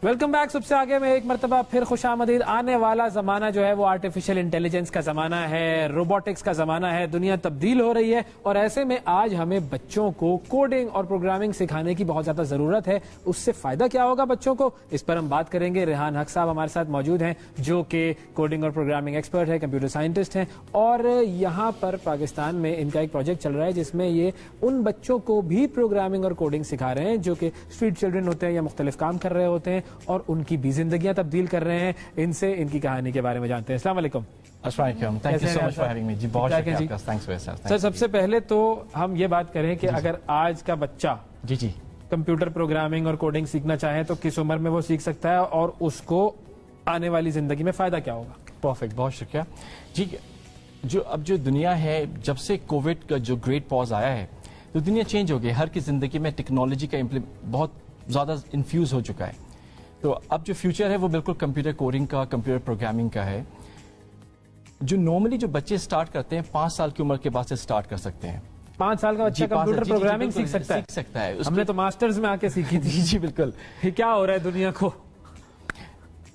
Welcome back. سب سے آگے میں ایک مرتبہ پھر خوش آمدید. آنے والا زمانہ جو ہے وہ آرٹیفیشل انٹیلیجنس کا زمانہ ہے, روبوٹکس کا زمانہ ہے, دنیا تبدیل ہو رہی ہے اور ایسے میں آج ہمیں بچوں کو کوڈنگ اور پروگرامنگ سکھانے کی بہت زیادہ ضرورت ہے. اس سے فائدہ کیا ہوگا بچوں کو, اس پر ہم بات کریں گے. ریحان حق صاحب ہمارے ساتھ موجود ہیں جو کہ کوڈنگ اور پروگرامنگ ایکسپرٹ ہے, کمپیوٹر سائنٹسٹ ہیں, اور یہاں پر پاکستان میں ان کا ایک پروجیکٹ چل رہا ہے جس میں یہ ان بچوں کو بھی پروگرامنگ اور کوڈنگ سکھا رہے ہیں جو کہ اسٹریٹ چلڈرن ہوتے ہیں یا مختلف کام کر رہے ہوتے ہیں اور ان کی بھی زندگیاں تبدیل کر رہے ہیں. ان سے ان کی کہانی کے بارے میں جانتے ہیں. السلام علیکم. السلام علیکم. Thank you so much for having me. جی بہت شکریہ آپ کا. تھینکس فار سر. سر سب سے پہلے تو ہم یہ بات کریں کہ اگر آج کا بچہ جی کمپیوٹر پروگرامنگ اور کوڈنگ سیکھنا چاہیں تو کس عمر میں وہ سیکھ سکتا ہے اور اس کو آنے والی زندگی میں فائدہ کیا ہوگا؟ پرفیکٹ, بہت شکریہ. جی جو دنیا ہے, جب سے کووڈ کا جو گریٹ پاز آیا ہے تو دنیا چینج ہو گئی. ہر کی زندگی میں ٹیکنالوجی کا بہت زیادہ انفیوز ہو چکا ہے. تو اب جو فیوچر ہے وہ بالکل کمپیوٹر کوڈنگ کا, کمپیوٹر پروگرامنگ کا ہے. جو نارملی جو بچے اسٹارٹ کرتے ہیں 5 سال کی عمر کے بعد سے اسٹارٹ کر سکتے ہیں. 5 سال کا بچہ کمپیوٹر پروگرامنگ سیکھ سکتا ہے. ہم نے تو ماسٹرز میں آ کے سیکھی تھی. جی بالکل. کیا ہو رہا ہے دنیا کو؟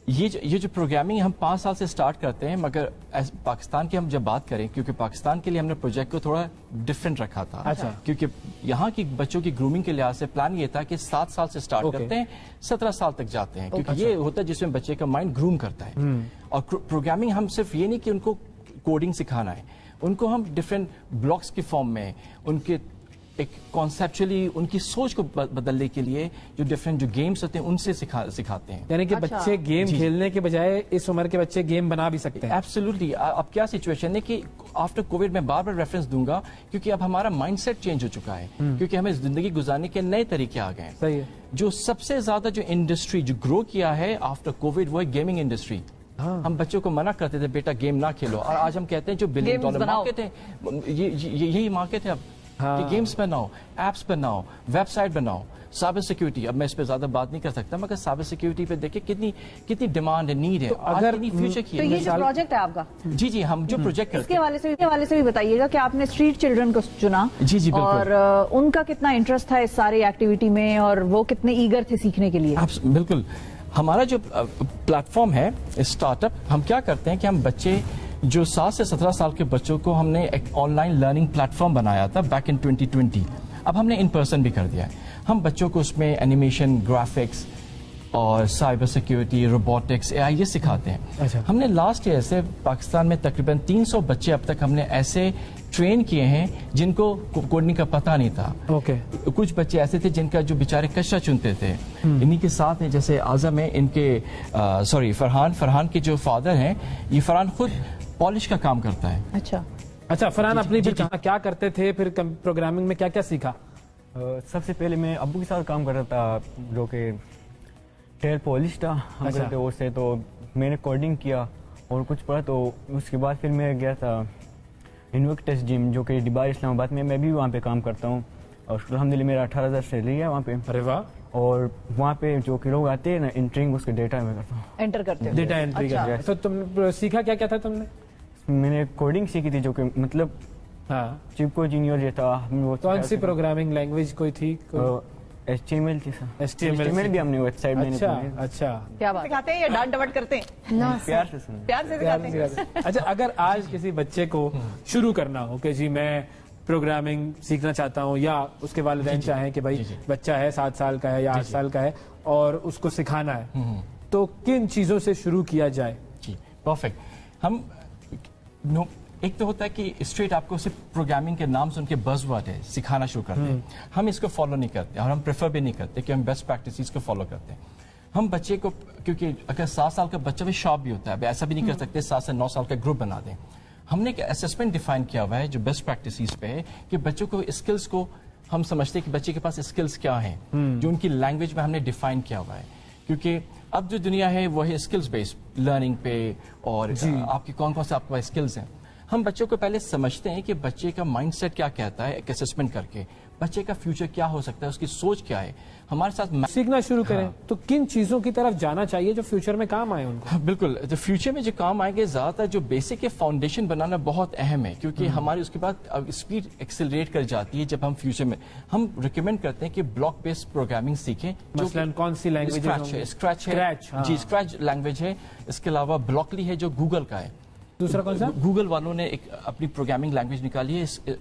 یہ جو پروگرامنگ ہم 5 سال سے اسٹارٹ کرتے ہیں, مگر پاکستان کی ہم جب بات کریں, کیونکہ پاکستان کے لیے ہم نے پروجیکٹ کو تھوڑا ڈفرینٹ رکھا تھا. اچھا. کیونکہ یہاں کی بچوں کی گرومنگ کے لحاظ سے پلان یہ تھا کہ 7 سال سے اسٹارٹ کرتے ہیں, 17 سال تک جاتے ہیں, کیونکہ یہ ہوتا ہے جس میں بچے کا مائنڈ گروم کرتا ہے. اور پروگرامنگ ہم صرف یہ نہیں کہ ان کو کوڈنگ سکھانا ہے, ان کو ہم ڈفرینٹ بلاکس کی فارم میں ان کے ایک کانسیپچولی ان کی سوچ کو بدلنے کے لیے جو ڈفرینٹ جو گیمز ہوتے ہیں ان سے سکھاتے ہیں. یعنی کہ بچے گیم کھیلنے کے بجائے اس عمر کے بچے گیم بنا بھی سکتے ہیں. ایبسولوٹلی. اب کیا سچویشن ہے کہ آفٹر کووڈ میں بار بار ریفرنس دوں گا کیونکہ اب ہمارا مائنڈ سیٹ چینج ہو چکا ہے, کیونکہ ہمیں زندگی گزارنے کے نئے طریقے آ گئے ہیں. صحیح ہے. جو سب سے زیادہ جو انڈسٹری جو گرو کیا ہے آفٹر کووڈ وہ ہے گیمنگ انڈسٹری. ہم بچوں کو منع کرتے تھے بیٹا گیم نہ کھیلو, اور آج ہم کہتے ہیں جو $1 بلین مارکیٹ ہے یہی مارکیٹ ہے اب کہ گیمز بناؤ, ایپس بناؤ, ویب سائٹ بناؤ. سائبر سیکیورٹی, اب میں اس پہ زیادہ بات نہیں کر سکتا, مگر سائبر سیکیورٹی پہ دیکھیں کتنی ڈیمانڈ ہے, نیڈ ہے. اگر تو یہ جو پروجیکٹ ہے آپ کا, جی ہم جو پروجیکٹ اس کے حوالے سے بھی بتائیے گا کہ آپ نے اسٹریٹ چلڈرن کو چنا. جی اور ان کا کتنا انٹرسٹ تھا اس ساری ایکٹیویٹی میں اور وہ کتنے ایگر تھے سیکھنے کے لیے؟ بالکل. ہمارا جو پلیٹ فارم ہے اسٹارٹ اپ, ہم کیا کرتے ہیں کہ ہم بچے جو 7 سے 17 سال کے بچوں کو ہم نے ایک on line learning plate form بنایا تھا بیک ان 2020. اب ہم نے ان پرسن بھی کر دیا ہے. ہم بچوں کو اس میں اینیمیشن, گرافکس اور سائبر سیکیورٹی, روبوٹکس, اے آئی یہ سکھاتے ہیں. ہم نے لاسٹ ایئر سے پاکستان میں تقریباً 300 بچے اب تک ہم نے ایسے ٹرین کیے ہیں جن کو کوڈنگ کا پتہ نہیں تھا. کچھ بچے ایسے تھے جن کا جو بیچارے کچرا چنتے تھے. انہی کے ساتھ ہیں جیسے اعظم ہے, ان کے فرحان کے جو فادر ہیں, یہ فرحان خود پالش کا کام کرتا ہے. اچھا. فرحان اپنی کیا کرتے تھے, پھر پروگرامنگ میں کیا کیا سیکھا؟ سب سے پہلے میں ابو کے ساتھ کام کر رہا تھا جو کہ ٹیل پالش تھا ہم کرتے اس سے, تو میں نے کوڈنگ کیا اور کچھ پڑھا. تو اس کے بعد پھر میں گیا تھا انویکٹس جم جو کہ ڈبار اسلام آباد میں بھی وہاں پہ کام کرتا ہوں, اور الحمدللہ میرا 18,000 سیلری ہے وہاں پہ. ارے واہ. اور وہاں پہ جو کہ لوگ آتے ہیں نا انٹرنگ, اس کے ڈیٹا میں کرتا ہوں, انٹر کرتے ہیں. ڈیٹا انٹری کرتے ہیں. تو تم سیکھا کیا کیا تھا تم نے؟ میں نے کوڈنگ سیکھی تھی جو کہ مطلب چپکو جینیور یہ تھا. کون سی پروگرامنگ لینگویج کوئی تھی؟ HTML تھی سر. HTML بھی ہم نے ویب سائٹ میں. اچھا. کیا بات سکھاتے ہیں یا ڈانٹ ڈپٹ کرتے ہیں؟ پیار سے سکھاتے ہیں. اچھا, اگر آج کسی بچے کو شروع کرنا ہو کہ جی میں پروگرامنگ سیکھنا چاہتا ہوں, یا اس کے والدین چاہیں کہ بھائی بچہ ہے 7 سال کا ہے یا 8 سال کا ہے اور اس کو سکھانا ہے, تو کن چیزوں سے شروع کیا جائے؟ جی پرفیکٹ. ہم ایک تو ہوتا ہے کہ اسٹریٹ آپ کو صرف پروگرامنگ کے نام سے ان کے بز ورڈ ہے سکھانا شروع کرتے ہیں. ہم اس کو فالو نہیں کرتے اور ہم پریفر بھی نہیں کرتے کہ ہم بیسٹ پریکٹسز کو فالو کرتے ہیں. ہم بچے کو, کیونکہ اگر 7 سال کا بچہ بھی شارپ بھی ہوتا ہے, ایسا بھی نہیں کر سکتے 7 سے 9 سال کا گروپ بنا دیں. ہم نے ایک اسسمنٹ ڈیفائن کیا ہوا ہے جو بیسٹ پریکٹسز پہ ہے کہ بچوں کو اسکلس کو ہم سمجھتے ہیں کہ بچے کے پاس اسکلس کیا ہیں جو ان کی لینگویج میں ہم نے ڈیفائن کیا ہوا ہے. کیونکہ اب جو دنیا ہے وہ ہے اسکلس بیسڈ لرننگ پہ, اور آپ کی کون سے آپ کے پاس اسکلس ہیں. ہم بچوں کو پہلے سمجھتے ہیں کہ بچے کا مائنڈ سیٹ کیا کہتا ہے ایک اسسمنٹ کر کے, بچے کا فیوچر کیا ہو سکتا ہے, اس کی سوچ کیا ہے. ہمارے ساتھ سیکھنا شروع کریں تو کن چیزوں کی طرف جانا چاہیے جو فیوچر میں کام آئے ان کو؟ بالکل, تو فیوچر میں جو کام آئیں گے زیادہ تر جو بیسک کے فاؤنڈیشن بنانا بہت اہم ہے, کیونکہ ہماری اس کے بعد اسپیڈ ایکسلریٹ کر جاتی ہے. جب ہم فیوچر میں ہم ریکمینڈ کرتے ہیں کہ بلاک بیسڈ پروگرامنگ سیکھیں, مثلاً کون سی لینگویج؟ اسکریچ ہے جی, اسکریچ لینگویج ہے. اس کے علاوہ بلاکلی ہے جو گوگل کا ہے. دوسرا کون سا؟ گوگل والوں نے ایک اپنی پروگرامنگ لینگویج نکالی ہے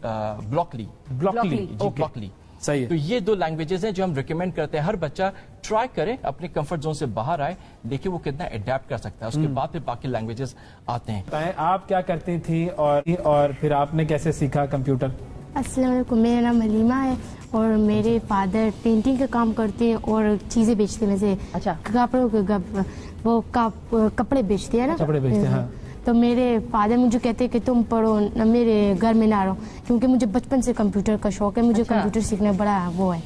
بلاکلی. بلاکلی صحیح ہے. تو یہ دو لینگویجز ہیں جو ہم ریکمینڈ کرتے ہیں ہر بچہ ٹرائی کرے, اپنے کمفرٹ زون سے باہر آئے, دیکھیں وہ کتنا اڈیپٹ کر سکتا ہے. اس کے بعد پھر باقی لینگویجز آتے ہیں. آپ کیا کرتی تھیں اور پھر آپ نے کیسے سیکھا کمپیوٹر؟ السلام علیکم, میرا نام حلیمہ ہے اور میرے فادر پینٹنگ کا کام کرتے ہیں اور چیزیں بیچتے ہیں, جیسے کپڑوں کے وہ کپڑے بیچتے ہیں نا, کپڑے بیچتے ہیں. تو میرے فادر مجھے کہتے ہیں کہ تم پڑھو, میرے گھر میں نہ رہو, کیونکہ مجھے بچپن سے کمپیوٹر کا شوق ہے. مجھے کمپیوٹر سیکھنا بڑا وہ ہے,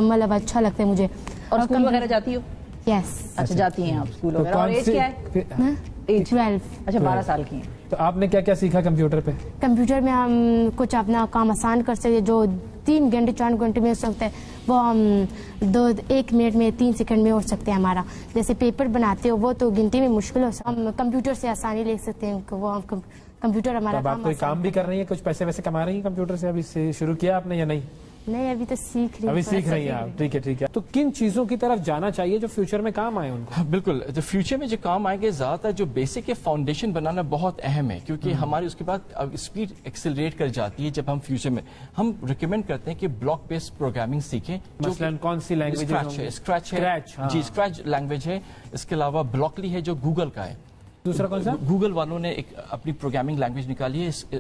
مطلب اچھا لگتا ہے مجھے. اور اسکول وغیرہ جاتی ہو؟ یس. اچھا جاتی ہیں آپ اسکول وغیرہ. اور ایج کیا ہے؟ 12. اچھا 12 سال کی ہیں. تو آپ نے کیا کیا سیکھا کمپیوٹر پہ؟ کمپیوٹر میں ہم کچھ اپنا کام آسان کر سکتے, جو 3 گھنٹے 4 گھنٹے میں ہو سکتا ہے وہ ہم 1 منٹ میں 3 سیکنڈ میں ہو سکتے ہیں. ہمارا جیسے پیپر بناتے ہو وہ تو گنتی میں مشکل ہو سکتا ہے, ہم کمپیوٹر سے آسانی لے سکتے ہیں. وہ ہم کمپیوٹر ہمارا آپ کوئی کام بھی کر رہی ہیں, کچھ پیسے ویسے کما رہی ہیں کمپیوٹر سے؟ ابھی سے شروع کیا آپ نے یا نہیں؟ نہیں, ابھی تو سیکھ رہی. ابھی سیکھ رہی ہیں آپ, ٹھیک ہے ٹھیک ہے. تو کن چیزوں کی طرف جانا چاہیے جو فیوچر میں کام آئے ان کو؟ بالکل, تو فیوچر میں جو کام آئیں گے زیادہ تر جو بیسک کے فاؤنڈیشن بنانا بہت اہم ہے, کیونکہ ہماری اس کے بعد اسپیڈ ایکسلریٹ کر جاتی ہے. جب ہم فیوچر میں ہم ریکمینڈ کرتے ہیں کہ بلاک بیسڈ پروگرامنگ سیکھیں, مثلاً کون سی لینگویج؟ اسکریچ ہے جی, اسکریچ لینگویج ہے. اس کے علاوہ بلاکلی ہے جو گوگل کا ہے. دوسرا کون سا؟ گوگل والوں نے ایک اپنی پروگرامنگ لینگویج نکالی ہے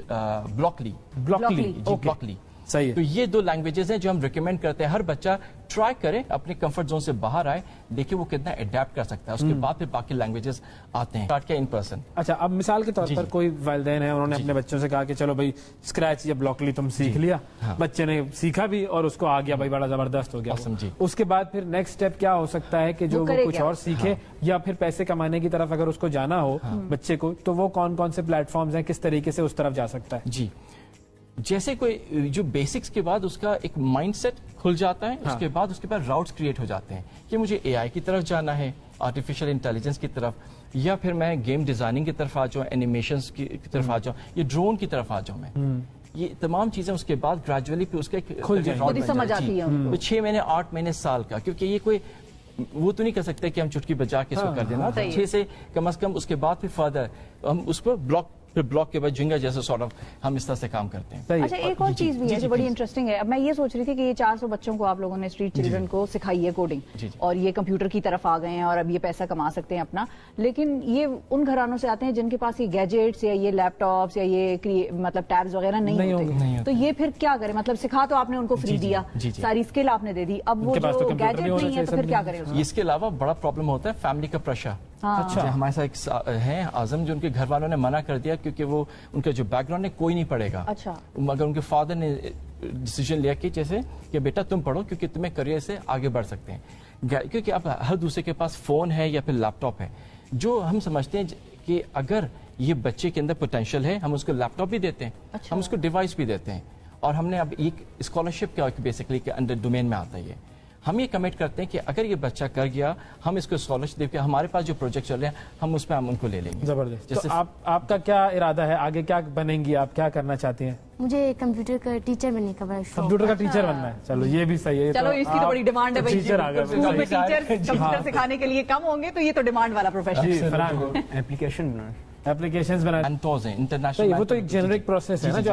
بلاکلی. بلاکلی صحیح ہے. تو یہ دو لینگویجز ہیں جو ہم ریکمینڈ کرتے ہیں ہر بچہ ٹرائی کرے, اپنے کمفرٹ زون سے باہر آئے, دیکھیں وہ کتنا اڈیپٹ کر سکتا ہے. اس کے بعد پھر باقی لینگویجز آتے ہیں. اسٹارٹ کیا ان پرسن. اچھا, اب مثال کے طور پر کوئی والدین ہیں, انہوں نے اپنے بچوں سے کہا کہ چلو بھائی اسکریچ یا بلاکلی تم سیکھ لیا, بچے نے سیکھا بھی اور اس کو آ گیا, بھائی بڑا زبردست ہو گیا. اس کے بعد پھر نیکسٹ اسٹیپ کیا ہو سکتا ہے کہ جو وہ کچھ اور سیکھے, یا پھر پیسے کمانے کی طرف اگر اس کو جانا ہو بچے کو, تو وہ کون کون سے پلیٹ فارمز ہیں, کس طریقے سے اس طرف جا سکتا ہے؟ جی, جیسے کوئی جو بیسکس کے بعد اس کا ایک مائنڈ سیٹ کھل جاتا ہے, اس کے بعد راؤٹس کریٹ ہو جاتے ہیں کہ مجھے اے آئی کی طرف جانا ہے, آرٹیفیشل انٹیلیجنس کی طرف, یا پھر میں گیم ڈیزائننگ کی طرف آ جاؤں, اینیمیشنز کی طرف آ جاؤں, یا ڈرون کی طرف آ جاؤں میں. یہ تمام چیزیں اس کے بعد گریجولی پھر اس کے سمجھ آتی ہے 6 مہینے 8 مہینے سال کا, کیونکہ یہ کوئی وہ تو نہیں کر سکتے کہ ہم چٹکی بجا کے اس کو کر دینا. 6 سے کم از کم اس کے بعد پھر فردر ہم اس کو بلاک کے بعد جنگا جیسے سارٹ آف ہم اس طرح سے کام کرتے ہیں. اچھا, ایک اور چیز بھی ہے جو بڑی انٹرسٹنگ ہے. اب میں یہ سوچ رہی تھی کہ یہ 400 بچوں کو آپ لوگوں نے اسٹریٹ چلڈرن کو سکھائی ہے کوڈنگ, اور یہ کمپیوٹر کی طرف آ گئے ہیں اور اب یہ پیسہ کما سکتے ہیں اپنا, لیکن یہ ان گھرانوں سے آتے ہیں جن کے پاس یہ گیجٹس یا یہ لیپ ٹاپس یا یہ مطلب ٹیبز وغیرہ نہیں ہوتے. تو یہ پھر کیا کریں؟ مطلب سکھا تو آپ نے ان کو فری دیا, ساری اسکل آپ نے دے دی, اب وہ جو گیجٹ نہیں ہے تو پھر کیا کریں؟ اس کے علاوہ بڑا پرابلم ہوتا ہے فیملی کا پریشر. ہمارے ساتھ ایک ہے اعظم, جو ان کے گھر والوں نے منع کر دیا کیونکہ وہ ان کا جو بیک گراؤنڈ ہے کوئی نہیں پڑھے گا. مگر ان کے فادر نے ڈیسیجن لیا کہ جیسے کہ بیٹا تم پڑھو کیونکہ تمہیں کریئر سے آگے بڑھ سکتے ہیں, کیونکہ اب ہر دوسرے کے پاس فون ہے یا پھر لیپ ٹاپ ہے. جو ہم سمجھتے ہیں کہ اگر یہ بچے کے اندر پوٹینشیل ہے, ہم اس کو لیپ ٹاپ بھی دیتے ہیں, ہم اس کو ڈیوائس بھی دیتے ہیں, اور ہم نے اب ایک اسکالرشپ کا بیسکلی کے انڈر ڈومین میں آتا ہے. ہم یہ کمٹ کرتے ہیں کہ اگر یہ بچہ کر گیا, ہم اس کو اسکالرشپ دے کے ہمارے پاس جو پروجیکٹ چل رہے ہیں ہم اس پہ ہم ان کو لے لیں گے. زبردست. تو آپ کا کیا ارادہ ہے, آگے کیا بنیں گی, آپ کیا کرنا چاہتی ہیں؟ مجھے کمپیوٹر کا ٹیچر بننے کا بڑا شوق. کمپیوٹر کا ٹیچر بننا ہے, چلو یہ بھی صحیح ہے. چلو اس کی تو بڑی ڈیمانڈ ہے بھائی, اسکول میں ٹیچر کمپیوٹر سکھانے کے لیے کم ہوں گے, تو یہ تو ڈیمانڈ والا پروفیشن ہے. ایپلیکیشنز بنانا, انٹرنیشنل, وہ تو ایک جنرک پروسیس ہے نا جو